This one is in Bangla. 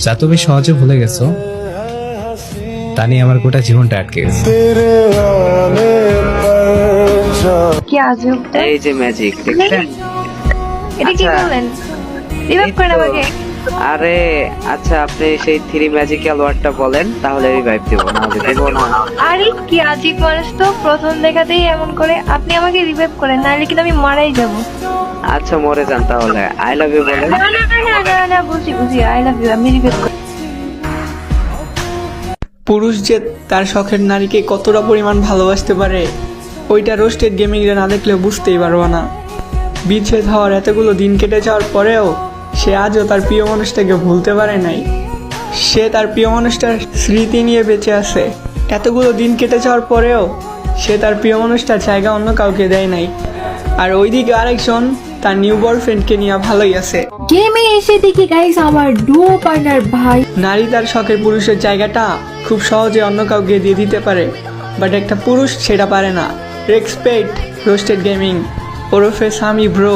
যা তুমি সহজে ভুলে গেছো তা নিয়ে আমার গোটা জীবনটা আটকে গেছে। কি আজব! এই যে ম্যাজিক দেখছেন? এটা কি আচ্ছা। বলেন? রিভাইভ করেন আমাকে। আরে আচ্ছা, আপনি সেই 3 ম্যাজিক্যাল ওয়ার্ডটা বলেন, তাহলে রিভাইভ দেব, না হলে দেব না। আরে কি আজীব মানুষ তো, প্রথম দেখাতেই এমন করে। আপনি আমাকে রিভাইভ করেন, নাহলে কিন্তু আমি মারাই যাব। আচ্ছা মরে যান তাহলে। আই লাভ ইউ বলেন। না না না না না না, বুঝি বুঝি, আই লাভ ইউ, আমি রিভাইভ করি। পুরুষ যে তার শখের নারীকে কতটা পরিমাণ ভালোবাসতে পারে ওইটা রোস্টেড গেমিংরা না দেখলে বুঝতেই পারবা না। বিচ্ছেদ হওয়ার এতগুলো দিন কেটে যাওয়ার পরেও সে আজও তার প্রিয় মানুষটাকে ভুলতে পারে নাই। সে তার প্রিয় মানুষটার স্মৃতি নিয়ে বেঁচে আছে। এতগুলো দিন কেটে যাওয়ার পরেও সে তার প্রিয় মানুষটার জায়গা অন্য কাউকে দেয় নাই। আর ওইদিকে আরেকজন তার নিউ বয়ফ্রেন্ডকে নিয়ে ভালোই আছে। গেমে এসে দেখি গাইস আমার ডুও পার্টনার ভাই। নারী তার শখের পুরুষের জায়গাটা খুব সহজে অন্য কাউকে দিয়ে দিতে পারে, বাট একটা পুরুষ সেটা পারে না। রেসপেক্ট রোস্টেড গেমিং ওরফে সামি ব্রো।